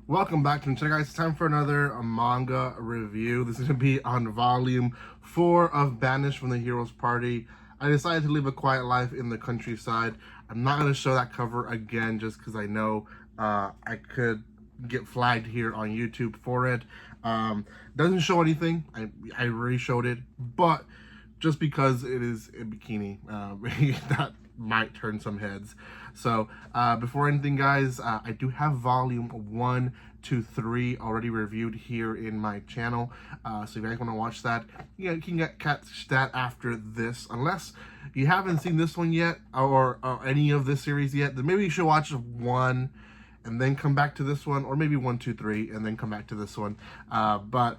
Welcome back to the channel, guys. It's time for another manga review. This is going to be on volume 4 of Banished from the Hero's Party. I decided to live a quiet life in the countryside. I'm not going to show that cover again just because I know I could get flagged here on YouTube for it. Doesn't show anything. I already showed it, but just because it is a bikini, that might turn some heads. So before anything, guys, I do have volume 1 to 3 already reviewed here in my channel. So if you guys want to watch that, you can catch that after this. Unless you haven't seen this one yet, or any of this series yet, then maybe you should watch 1 and then come back to this one, or maybe 1, 2, 3 and then come back to this one. But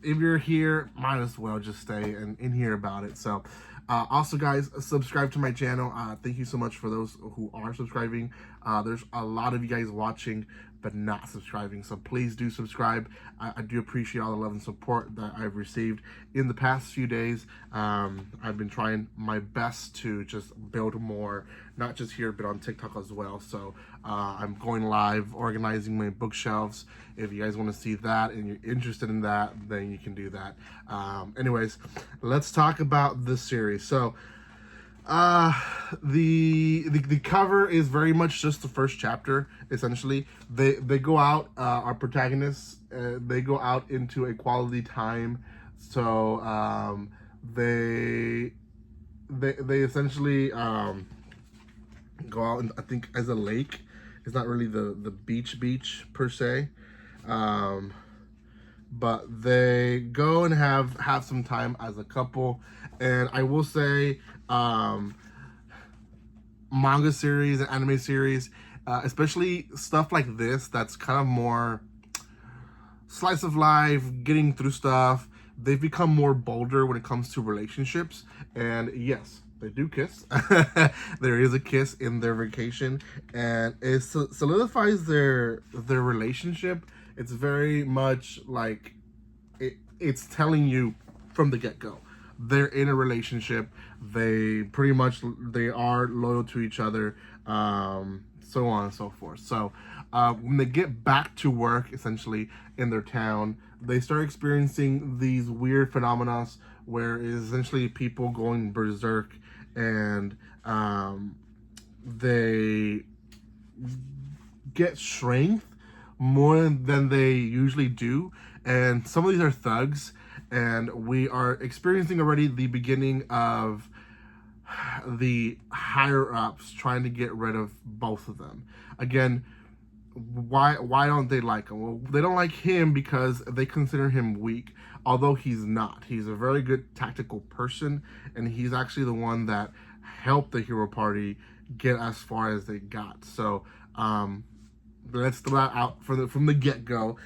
if you're here, might as well just stay and hear about it. So also, guys, subscribe to my channel. Thank you so much for those who are subscribing. There's a lot of you guys watching but not subscribing, so please do subscribe. I do appreciate all the love and support that I've received in the past few days. I've been trying my best to just build more, not just here but on TikTok as well. So I'm going live, organizing my bookshelves. If you guys want to see that and you're interested in that, then you can do that. Anyways, let's talk about this series. So the cover is very much just the first chapter. Essentially, they go out, our protagonists, they go out into a quality time. So they essentially go out, and I think as a lake. It's not really the beach per se, but they go and have some time as a couple. And I will say, manga series and anime series, especially stuff like this that's kind of more slice of life, getting through stuff, they've become more bolder when it comes to relationships. And yes, they do kiss. There is a kiss in their vacation, and it solidifies their relationship. It's very much like it's telling you from the get-go they're in a relationship. They pretty much, they are loyal to each other, so on and so forth. So when they get back to work, essentially in their town, they start experiencing these weird phenomena where it's essentially people going berserk, and they get strength more than they usually do. And some of these are thugs, and we are experiencing already the beginning of the higher ups trying to get rid of both of them. Again, why don't they like him? Well, they don't like him because they consider him weak, although he's not. He's a very good tactical person, and he's actually the one that helped the hero party get as far as they got. So let's throw that out from the get-go,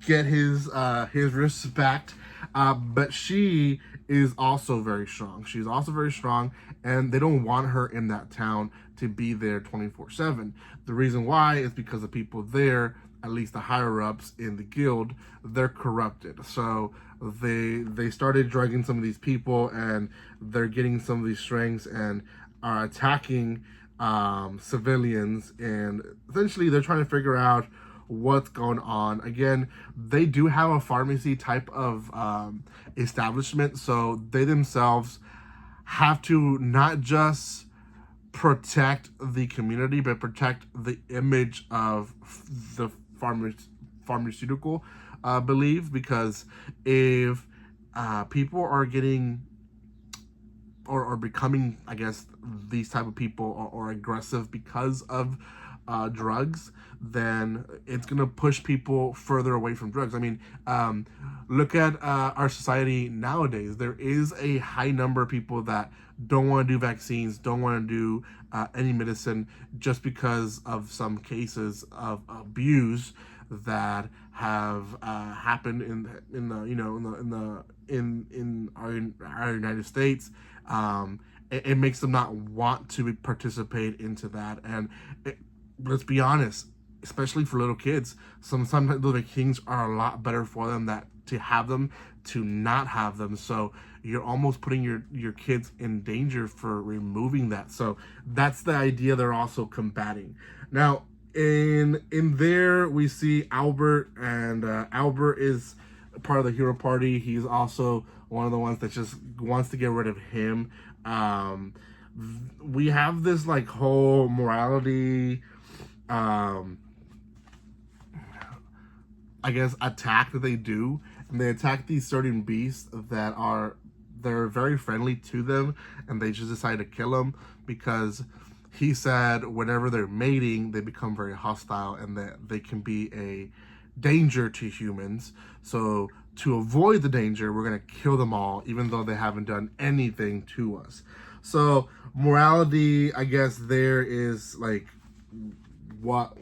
get his respect. But she is also very strong. She's also very strong, and they don't want her in that town to be there 24/7. The reason why is because the people there, at least the higher-ups in the guild, they're corrupted. So they started drugging some of these people, and they're getting some of these strengths and are attacking civilians, and essentially they're trying to figure out what's going on. Again, they do have a pharmacy type of establishment, so they themselves have to not just protect the community, but protect the image of the pharmaceutical belief, because if people are getting or becoming, I guess, these type of people or aggressive because of drugs, then it's gonna push people further away from drugs. I mean, look at our society nowadays. There is a high number of people that don't want to do vaccines, don't want to do any medicine, just because of some cases of abuse that have happened in our United States. It makes them not want to participate into that. And let's be honest, especially for little kids, sometimes the vaccines are a lot better for them that to have them to not have them. So you're almost putting your kids in danger for removing that. So that's the idea they're also combating. Now, In there we see Albert, and Albert is part of the hero party. He's also one of the ones that just wants to get rid of him. We have this like whole morality, I guess, attack that they do, and they attack these certain beasts that are they're very friendly to them, and they just decide to kill them because he said whenever they're mating, they become very hostile and that they can be a danger to humans. So to avoid the danger, we're gonna kill them all, even though they haven't done anything to us. So morality, I guess, there is like what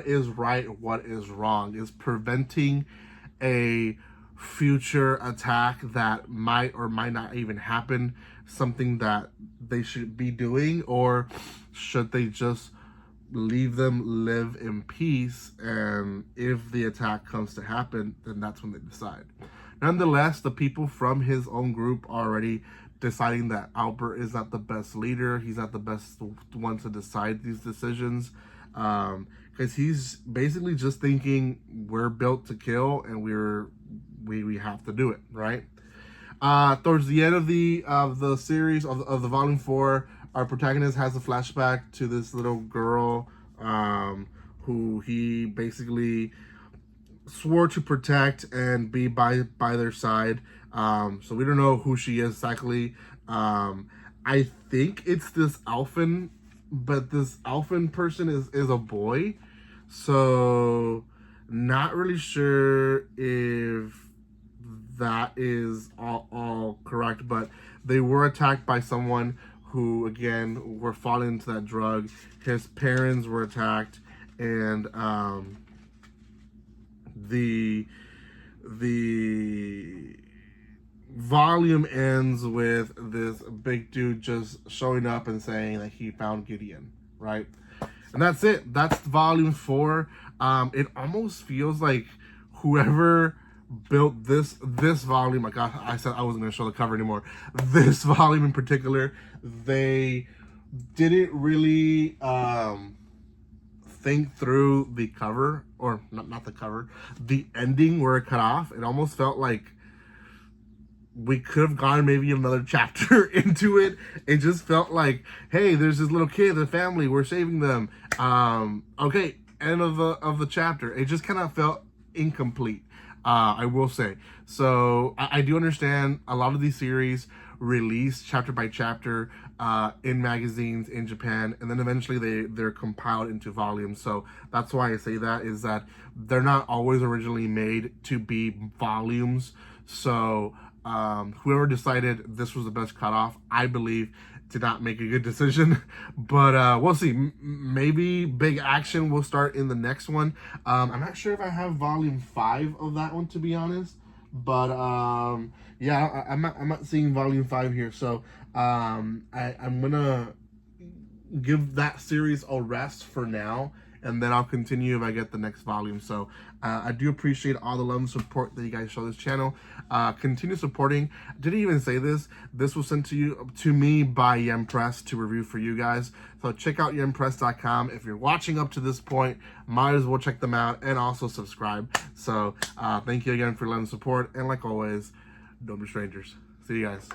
is right, what is wrong, is preventing a future attack that might or might not even happen, something that they should be doing, or should they just leave them live in peace, and if the attack comes to happen, then that's when they decide. Nonetheless, the people from his own group are already deciding that Albert is not the best leader, he's not the best one to decide these decisions, because he's basically just thinking we're built to kill and we have to do it, right? Towards the end of the series of the volume 4, our protagonist has a flashback to this little girl who he basically swore to protect and be by their side. So we don't know who she is exactly. I think it's this Alphen, but this Alphen person is a boy. So not really sure if that is all correct, but they were attacked by someone who, again, were falling into that drug. His parents were attacked, and the volume ends with this big dude just showing up and saying that he found Gideon, right? And that's it. That's volume 4. It almost feels like whoever built this volume, like I said I wasn't going to show the cover anymore, this volume in particular, they didn't really think through the cover, or not the cover, the ending where it cut off. It almost felt like we could have gone maybe another chapter into it. It just felt like, hey, there's this little kid, the family, we're saving them. Okay, end of the chapter. It just kind of felt incomplete, I will say. So I do understand a lot of these series release chapter by chapter in magazines in Japan, and then eventually they're compiled into volumes. So that's why I say that, is that they're not always originally made to be volumes. So whoever decided this was the best cutoff, I believe, did not make a good decision. But we'll see. Maybe big action will start in the next one. I'm not sure if I have volume 5 of that one, to be honest. But yeah, I'm not seeing volume 5 here. So I'm gonna give that series a rest for now, and then I'll continue if I get the next volume. So I do appreciate all the love and support that you guys show this channel. Continue supporting. I didn't even say this. This was sent to me by Yempress to review for you guys. So check out yempress.com. If you're watching up to this point, might as well check them out and also subscribe. So thank you again for your love and support. And like always, don't be strangers. See you guys.